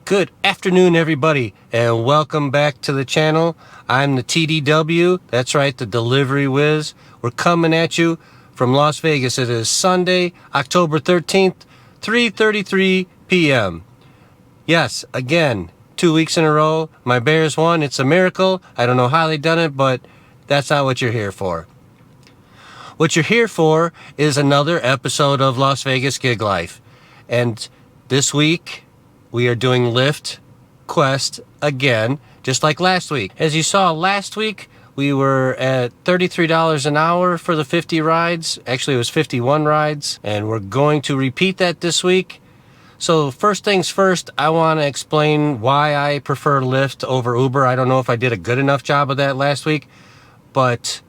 Good afternoon, everybody, and welcome back to the channel. I'm the TDW, that's right, the Delivery Whiz. We're coming at you from Las Vegas. It is Sunday, October 13th, 3:33 p.m. Yes, again, 2 weeks in a row. My Bears won. It's a miracle. I don't know how they done it, but that's not what you're here for. What you're here for is another episode of Las Vegas Gig Life. And this week, we are doing Lyft Quest again, just like last week. As you saw last week, we were at $33 an hour for the 50 rides. Actually, it was 51 rides, and we're going to repeat that this week. So first things first, I want to explain why I prefer Lyft over Uber. I don't know if I did a good enough job of that last week, but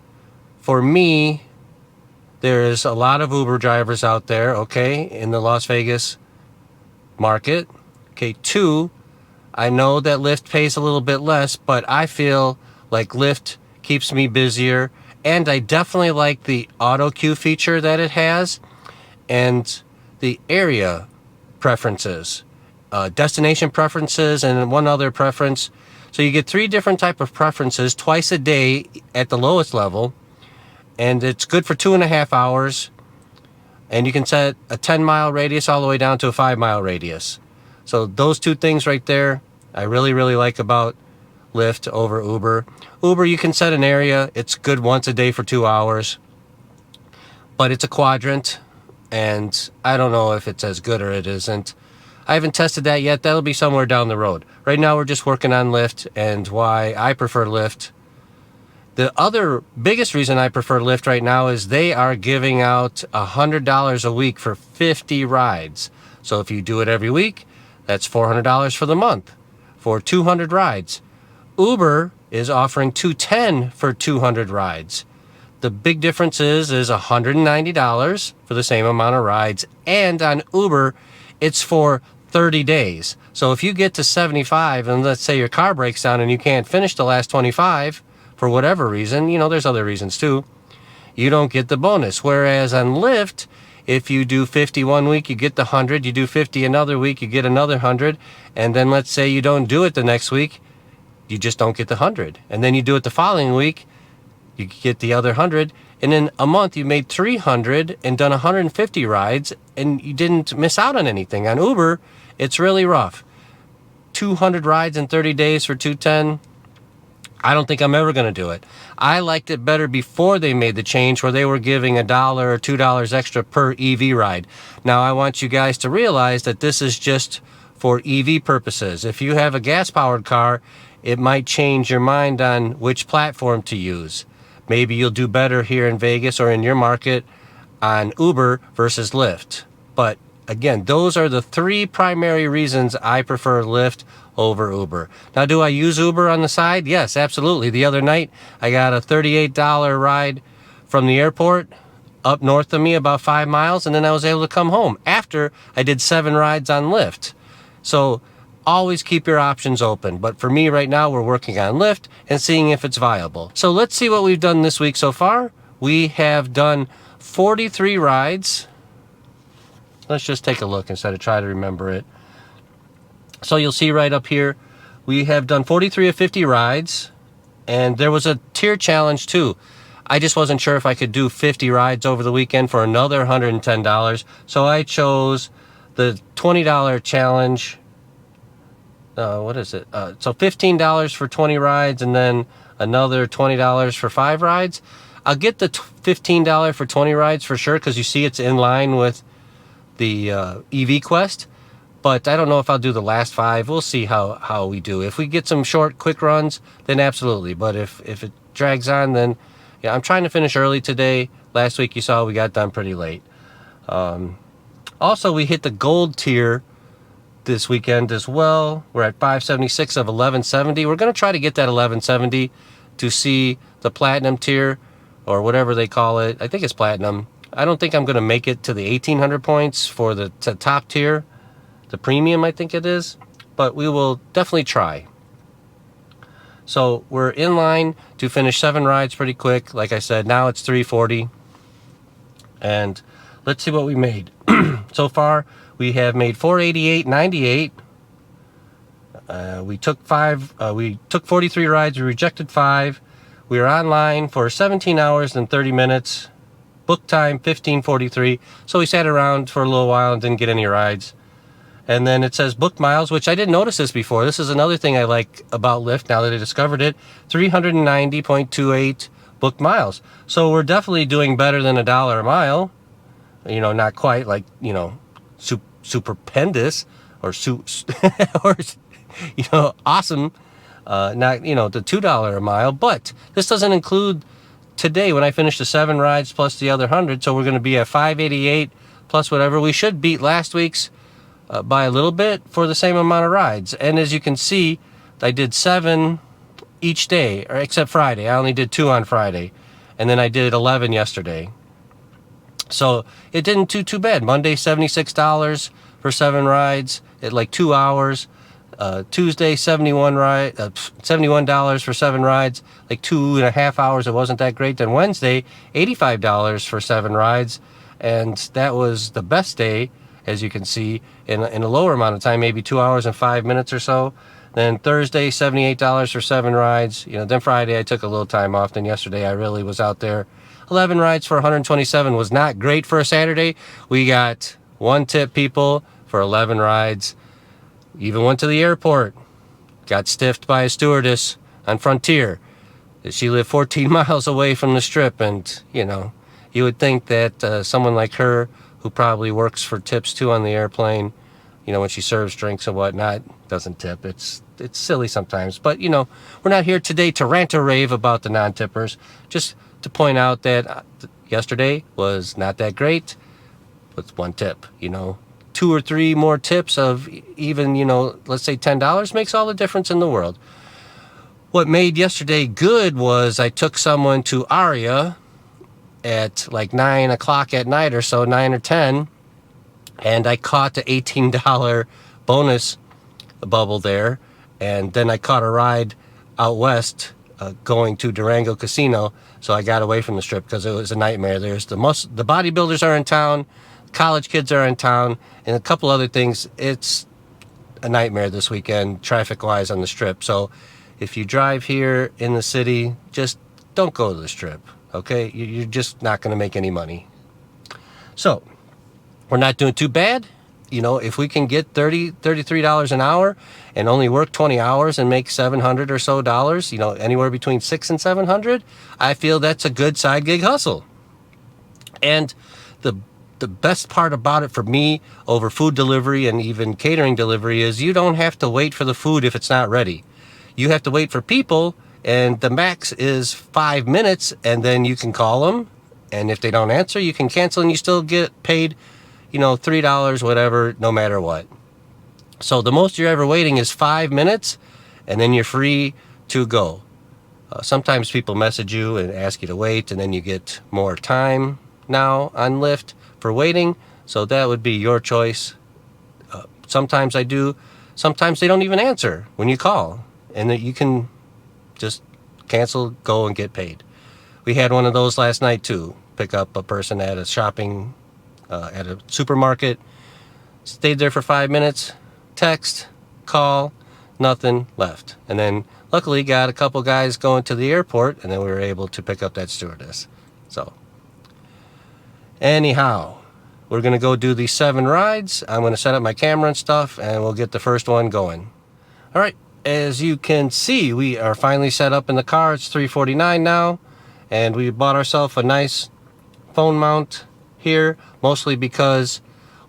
for me, there's a lot of Uber drivers out there, okay, in the Las Vegas market. Okay, two, I know that Lyft pays a little bit less, but I feel like Lyft keeps me busier, and I definitely like the auto queue feature that it has, and the area preferences, destination preferences, and one other preference. So you get three different type of preferences twice a day at the lowest level, and it's good for 2.5 hours, and you can set a 10-mile radius all the way down to a 5-mile radius. So those two things right there, I really like about Lyft over Uber. Uber, you can set an area. It's good once a day for 2 hours, but it's a quadrant, and I don't know if it's as good or it isn't. I haven't tested that yet. That'll be somewhere down the road. Right now, we're just working on Lyft and why I prefer Lyft. The other biggest reason I prefer Lyft right now is they are giving out $100 a week for 50 rides. So if you do it every week, that's $400 for the month for 200 rides. Uber is offering $210 for 200 rides. The big difference is $190 for the same amount of rides, and on Uber, it's for 30 days. So if you get to 75 and let's say your car breaks down and you can't finish the last 25 for whatever reason, there's other reasons too, you don't get the bonus. Whereas on Lyft, if you do 50 one week, you get the 100. You do 50 another week, you get another 100. And then let's say you don't do it the next week, you just don't get the 100. And then you do it the following week, you get the other 100. And in a month, you made 300 and done 150 rides, and you didn't miss out on anything. On Uber, it's really rough. 200 rides in 30 days for $210. I don't think I'm ever going to do it. I liked it better before they made the change where they were giving $1 or $2 extra per EV ride. Now, I want you guys to realize that this is just for EV purposes. If you have a gas-powered car, it might change your mind on which platform to use. Maybe you'll do better here in Vegas or in your market on Uber versus Lyft. But again, those are the three primary reasons I prefer Lyft over Uber. Now, do I use Uber on the side? Yes, absolutely. The other night, I got a $38 ride from the airport up north of me about 5 miles, and then I was able to come home after I did 7 rides on Lyft. So always keep your options open. But for me right now, we're working on Lyft and seeing if it's viable. So let's see what we've done this week so far. We have done 43 rides. Let's just take a look instead of try to remember it. So you'll see right up here, we have done 43 of 50 rides, and there was a tier challenge too. I just wasn't sure if I could do 50 rides over the weekend for another $110, so I chose the $20 challenge. What is it? So $15 for 20 rides, and then another $20 for 5 rides. I'll get the $15 for 20 rides for sure, because you see it's in line with the EV Quest. But I don't know if I'll do the last 5. We'll see how we do. If we get some short, quick runs, then absolutely. But if it drags on, then yeah, I'm trying to finish early today. Last week you saw we got done pretty late. Also, we hit the gold tier this weekend as well. We're at 576 of 1170. We're going to try to get that 1170 to see the platinum tier, or whatever they call it. I think it's platinum. I don't think I'm going to make it to the 1800 points for the top tier. The premium, I think it is, but we will definitely try. So we're in line to finish 7 rides pretty quick. Like I said, now it's 3:40, and let's see what we made. So far, we have made 488.98, We took 43 rides. We rejected 5. We were online for 17 hours and 30 minutes. Book time 15:43. So we sat around for a little while and didn't get any rides. And then it says booked miles, which I didn't notice this before. This is another thing I like about Lyft now that I discovered it. 390.28 booked miles. So we're definitely doing better than $1 a mile. You know, not quite like, you know, superpendous or or, you know, awesome. Not, you know, the $2 a mile. But this doesn't include today when I finish the 7 rides plus the other 100. So we're going to be at 588 plus whatever. We should beat last week's by a little bit for the same amount of rides. And as you can see, I did 7 each day, or except Friday. I only did 2 on Friday, and then I did 11 yesterday. So it didn't do too bad. Monday, $76 for 7 rides at like 2 hours. Tuesday, $71 for 7 rides, like 2.5 hours. It wasn't that great. Then Wednesday, $85 for 7 rides, and that was the best day, as you can see, in a lower amount of time, maybe 2 hours and 5 minutes or so. Then Thursday, $78 for 7 rides. You know, then Friday I took a little time off. Then yesterday I really was out there. 11 rides for 127 was not great for a Saturday. We got 1 tip, people, for 11 rides. Even went to the airport. Got stiffed by a stewardess on Frontier. She lived 14 miles away from the Strip, and, you know, you would think that someone like her, who probably works for tips too on the airplane, you know, when she serves drinks and whatnot, doesn't tip. It's silly sometimes. But, you know, we're not here today to rant or rave about the non-tippers. Just to point out that yesterday was not that great with 1 tip. You know, 2 or 3 more tips of even, you know, let's say $10 makes all the difference in the world. What made yesterday good was I took someone to Aria at like 9 o'clock at night or so, 9 or 10, and I caught the $18 bonus bubble there, and then I caught a ride out west going to Durango Casino, so I got away from the Strip because it was a nightmare. The bodybuilders are in town, college kids are in town, and a couple other things. It's a nightmare this weekend, traffic-wise, on the Strip. So if you drive here in the city, just don't go to the Strip. Okay, you're just not going to make any money. So we're not doing too bad. You know, if we can get $33 an hour and only work 20 hours and make $700 or so dollars, you know, anywhere between $600 and $700, I feel that's a good side gig hustle. And the best part about it for me over food delivery and even catering delivery is you don't have to wait for the food if it's not ready. You have to wait for people. And the max is 5 minutes, and then you can call them. And if they don't answer, you can cancel, and you still get paid, you know, $3, whatever, no matter what. So the most you're ever waiting is 5 minutes, and then you're free to go. Sometimes people message you and ask you to wait, and then you get more time now on Lyft for waiting. So that would be your choice. Sometimes I do. Sometimes they don't even answer when you call, and that you can just cancel, go, and get paid. We had one of those last night too. Pick up a person at a shopping, at a supermarket. Stayed there for 5 minutes. Text, call, nothing, left. And then luckily got a couple guys going to the airport, and then we were able to pick up that stewardess. So anyhow, we're going to go do these 7 rides. I'm going to set up my camera and stuff, and we'll get the first one going. All right. As you can see, we are finally set up in the car. It's 3:49 now, and we bought ourselves a nice phone mount here, mostly because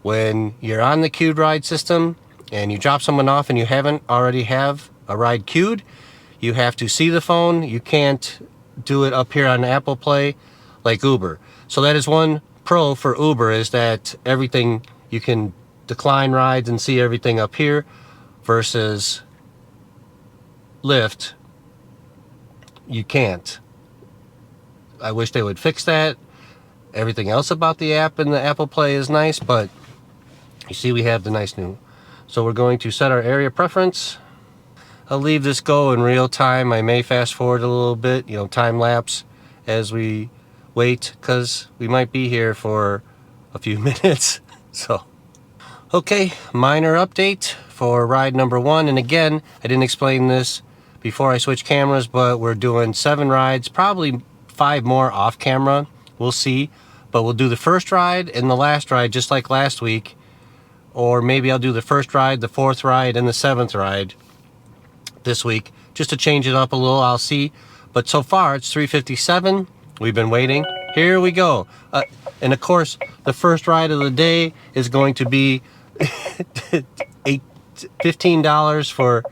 when you're on the queued ride system and you drop someone off and you haven't already have a ride queued, you have to see the phone. You can't do it up here on Apple Play like Uber. So that is one pro for Uber, is that everything, you can decline rides and see everything up here, versus Lyft, you can't. I wish they would fix that. Everything else about the app and the Apple Play is nice, but you see we have the nice new. So we're going to set our area preference. I'll leave this go in real time. I may fast forward a little bit, you know, time lapse as we wait, because we might be here for a few minutes. So, okay, minor update for ride number 1. And again, I didn't explain this before I switched cameras, but we're doing 7 rides, probably 5 more off camera. We'll see. But we'll do the first ride and the last ride just like last week. Or maybe I'll do the first ride, the 4th ride, and the 7th ride this week, just to change it up a little. I'll see. But so far it's 3:57. We've been waiting. Here we go. And of course, the first ride of the day is going to be $15 for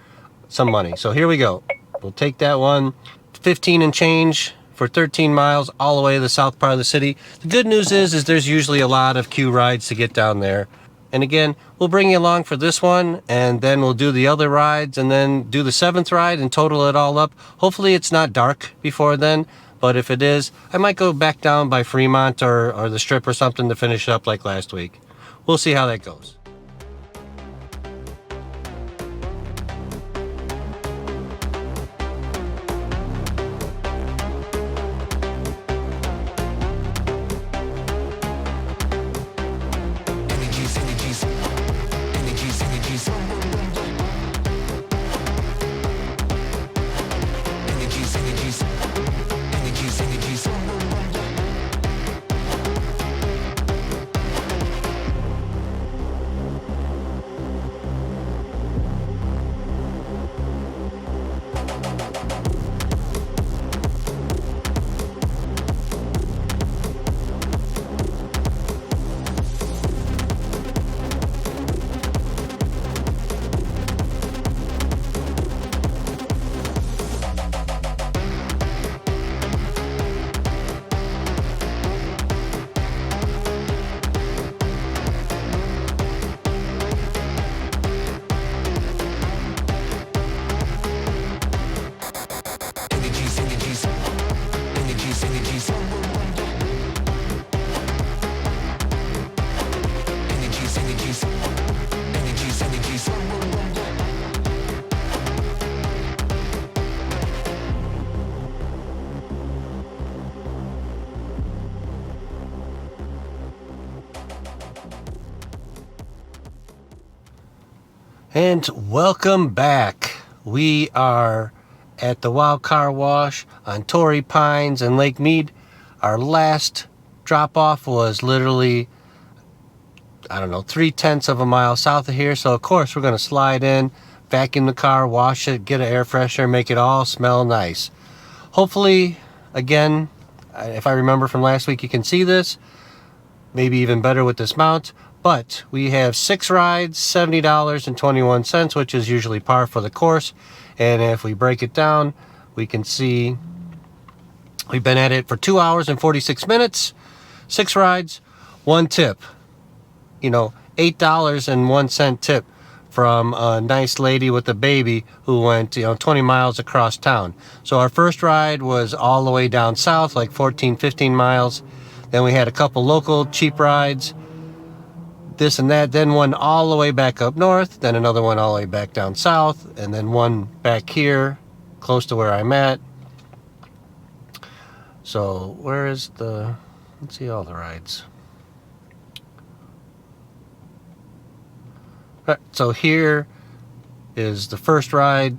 some money. So here we go. We'll take that one. 15 and change for 13 miles all the way to the south part of the city. The good news is there's usually a lot of queue rides to get down there. And again, we'll bring you along for this one, and then we'll do the other rides, and then do the 7th ride and total it all up. Hopefully it's not dark before then, but if it is, I might go back down by Fremont or the Strip or something to finish up like last week. We'll see how that goes. And welcome back. We are at the Wild Car Wash on Torrey Pines and Lake Mead. Our last drop off was literally, I don't know, 3/10 of a mile south of here. So of course we're going to slide in, vacuum the car, wash it, get an air freshener, make it all smell nice. Hopefully, again, if I remember from last week, you can see this. Maybe even better with this mount. But we have 6 rides, $70.21, which is usually par for the course. And if we break it down, we can see we've been at it for 2 hours and 46 minutes, 6 rides, 1 tip. You know, $8.01 tip from a nice lady with a baby who went, 20 miles across town. So our first ride was all the way down south, like 14, 15 miles. Then we had a couple local cheap rides, this and that, then one all the way back up north, then another one all the way back down south, and then one back here close to where I'm at. So where is the, let's see all the rides. Right, so here is the first ride.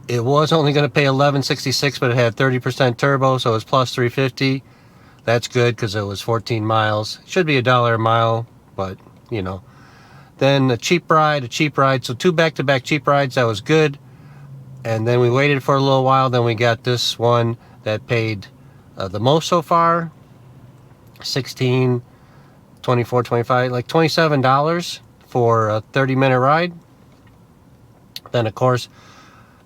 It was only going to pay $11.66, but it had 30% turbo, so it was plus $3.50. That's good because it was 14 miles. Should be $1 a mile, but Then a cheap ride. So 2 back-to-back cheap rides. That was good. And then we waited for a little while. Then we got this one that paid the most so far. 16, 24, 25, like $27 for a 30-minute ride. Then of course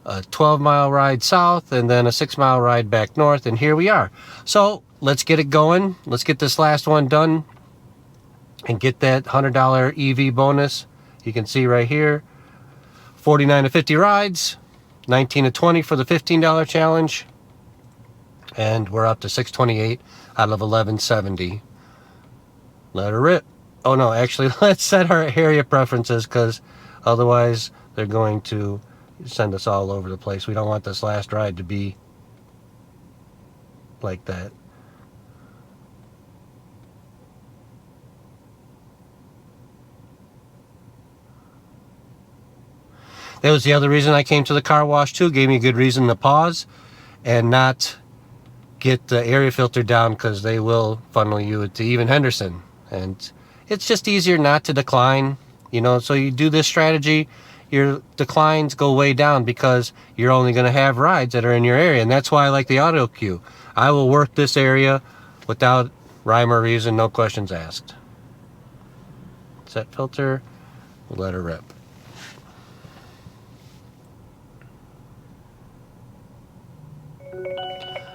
a 12-mile ride south, and then a 6-mile ride back north, and here we are. So let's get it going. Let's get this last one done and get that $100 EV bonus. You can see right here, 49 to 50 rides, 19 to 20 for the $15 challenge, and we're up to 628 out of 1170. Let her rip. Oh no, actually, let's set our area preferences, because otherwise they're going to send us all over the place. We don't want this last ride to be like that. That was the other reason I came to the car wash too. Gave me a good reason to pause and not get the area filter down, because they will funnel you to even Henderson. And it's just easier not to decline, you know. So you do this strategy, your declines go way down because you're only going to have rides that are in your area. And that's why I like the auto queue. I will work this area without rhyme or reason, no questions asked. Set filter, we'll let her rip.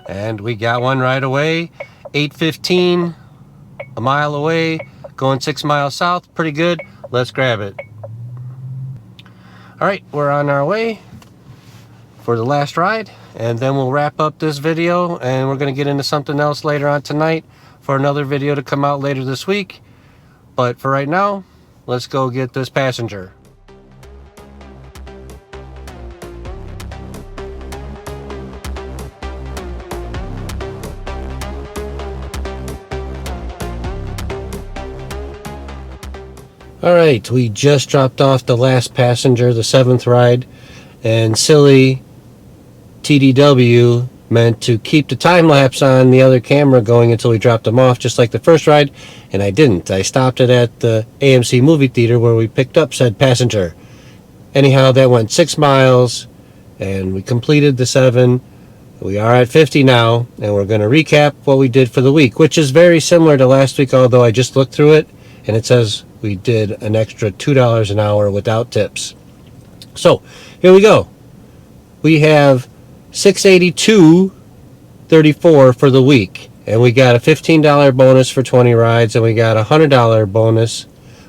And we got one right away. 8:15, a mile away, going 6 miles south. Pretty good. Let's grab it. All right, we're on our way for the last ride, and then we'll wrap up this video, and we're going to get into something else later on tonight for another video to come out later this week. But for right now, let's go get this passenger. All right, we just dropped off the last passenger, the 7th ride, and silly TDW meant to keep the time lapse on the other camera going until we dropped them off, just like the first ride, and I didn't. I stopped it at the AMC movie theater where we picked up said passenger. Anyhow, that went 6 miles, and we completed the 7. We are at 50 now, and we're going to recap what we did for the week, which is very similar to last week, although I just looked through it, and it says we did an extra $2 an hour without tips. So here we go. We have $682.34 for the week, and we got a $15 bonus for 20 rides, and we got a $100 bonus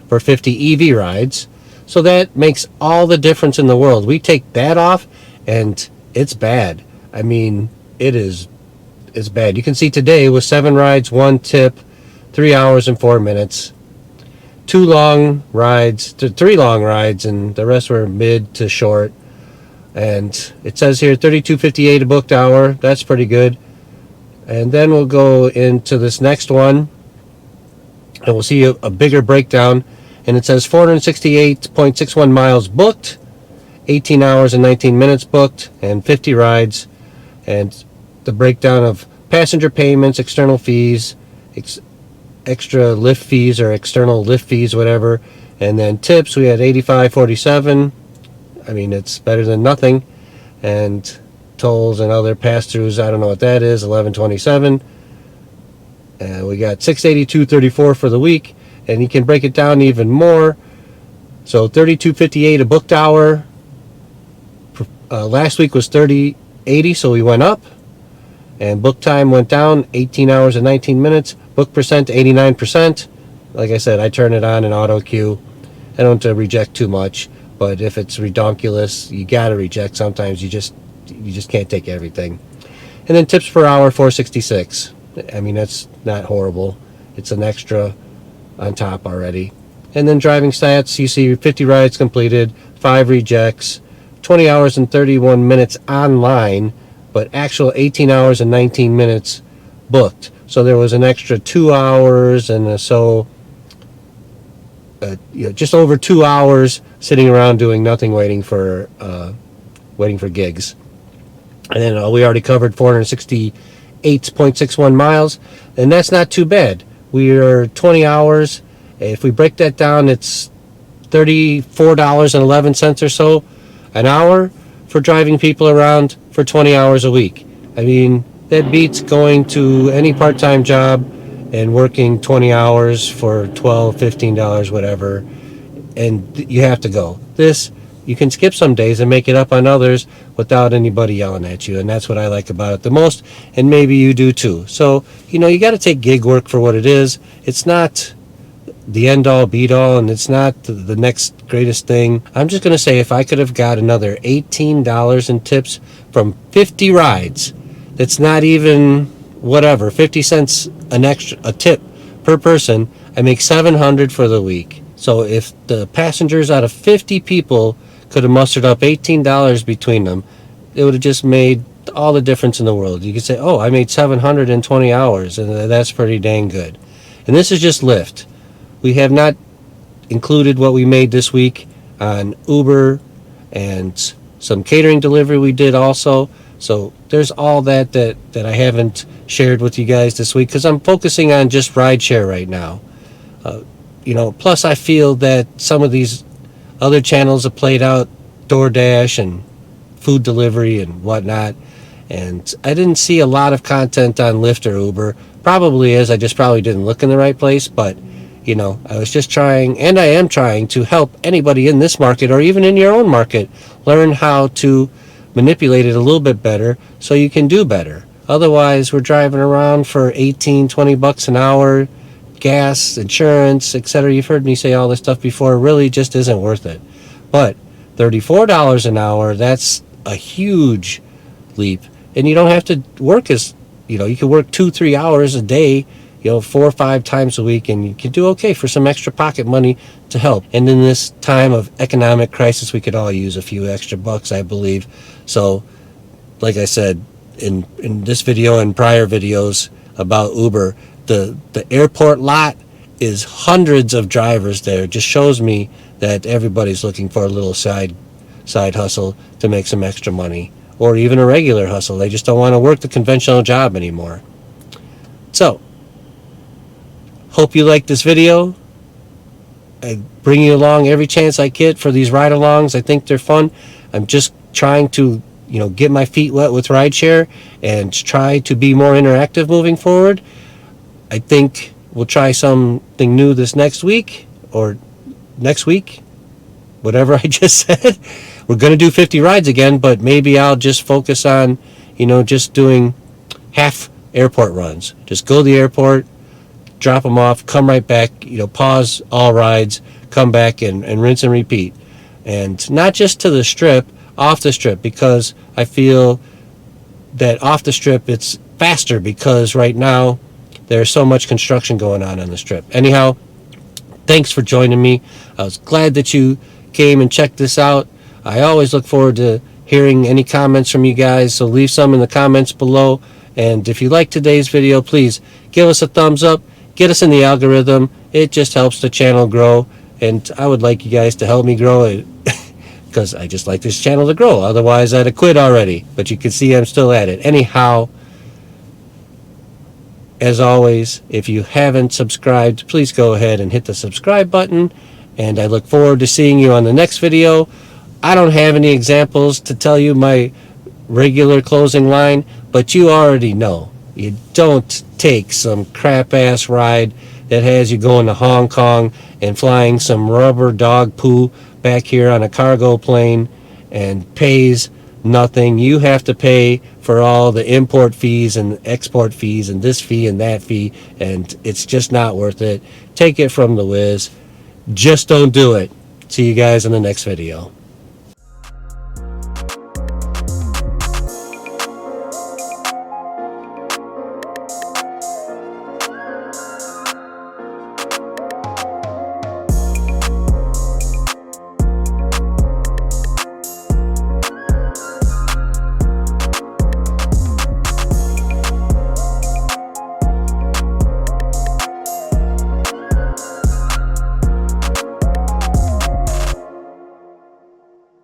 for 50 EV rides. So that makes all the difference in the world. We take that off, and it's bad. I mean, it's bad. You can see today with 7 rides, 1 tip, 3 hours and 4 minutes. 3 long rides, and the rest were mid to short. And it says here $32.58 a booked hour. That's pretty good. And then we'll go into this next one, and we'll see a bigger breakdown. And it says 468.61 miles booked, 18 hours and 19 minutes booked, and 50 rides. And the breakdown of passenger payments, external fees, extra Lyft fees or external Lyft fees, whatever, and then tips. We had 85.47. I mean, it's better than nothing. And tolls and other pass-throughs, I don't know what that is, 11.27. And we got 682.34 for the week, and you can break it down even more. So 32.58 a booked hour. Last week was 30.80, so we went up. And book time went down, 18 hours and 19 minutes. Book percent 89%. Like I said, I turn it on in auto queue. I don't reject too much, but if it's redonkulous, you gotta reject. Sometimes you just can't take everything. And then tips per hour, 466. I mean, that's not horrible. It's an extra on top already. And then driving stats, you see 50 rides completed, 5 rejects, 20 hours and 31 minutes online, but actual 18 hours and 19 minutes booked. So there was an extra 2 hours and so just over 2 hours sitting around doing nothing, waiting for gigs. And then we already covered 468.61 miles, and that's not too bad. We are 20 hours. If we break that down, it's $34.11 or so an hour for driving people around for 20 hours a week. I mean, that beats going to any part-time job and working 20 hours for $12, $15, whatever, and you have to go. This, you can skip some days and make it up on others without anybody yelling at you, and that's what I like about it the most, and maybe you do too. So, you got to take gig work for what it is. It's not the end-all, beat-all, and it's not the next greatest thing. I'm just going to say, if I could have got another $18 in tips from 50 rides, that's not even 50 cents a tip per person, I make $700 for the week. So if the passengers out of 50 people could have mustered up $18 between them, it would have just made all the difference in the world. You could say, oh, I made $700 in 20 hours, and that's pretty dang good. And this is just Lyft. We have not included what we made this week on Uber and some catering delivery we did also. So there's all that I haven't shared with you guys this week because I'm focusing on just rideshare right now. Plus I feel that some of these other channels have played out, DoorDash and food delivery and whatnot, and I didn't see a lot of content on Lyft or Uber. Probably is I just probably didn't look in the right place, but I was just trying, and I am trying to help anybody in this market or even in your own market learn how to manipulate it a little bit better so you can do better. Otherwise, we're driving around for 18-20 bucks an hour, gas, insurance, etc. You've heard me say all this stuff before. It really just isn't worth it. But $34 an hour, that's a huge leap. And you don't have to work you can work 2-3 hours a day, 4 or 5 times a week, and you can do okay for some extra pocket money to help. And in this time of economic crisis, we could all use a few extra bucks, I believe. So, like I said, in this video and prior videos about Uber, the airport lot is hundreds of drivers there. It just shows me that everybody's looking for a little side hustle to make some extra money, or even a regular hustle. They just don't want to work the conventional job anymore. So, hope you like this video. I bring you along every chance I get for these ride-alongs. I think they're fun. I'm just trying to, get my feet wet with rideshare and try to be more interactive moving forward. I think we'll try something new this next week, or next week, whatever I just said. We're going to do 50 rides again, but maybe I'll just focus on, just doing half airport runs. Just go to the airport, drop them off, come right back, pause all rides, come back and rinse and repeat. And not just to the strip, off the strip, because I feel that off the strip it's faster because right now there's so much construction going on the strip. Anyhow, thanks for joining me. I was glad that you came and checked this out. I always look forward to hearing any comments from you guys, so leave some in the comments below. And if you like today's video, please give us a thumbs up, get us in the algorithm. It just helps the channel grow, and I would like you guys to help me grow it because I just like this channel to grow. Otherwise, I'd have quit already, but you can see I'm still at it. Anyhow, as always, if you haven't subscribed, please go ahead and hit the subscribe button, and I look forward to seeing you on the next video. I don't have any examples to tell you my regular closing line, but you already know. You don't take some crap-ass ride that has you going to Hong Kong and flying some rubber dog poo back here on a cargo plane and pays nothing. You have to pay for all the import fees and export fees and this fee and that fee, and it's just not worth it. Take it from the whiz. Just don't do it. See you guys in the next video.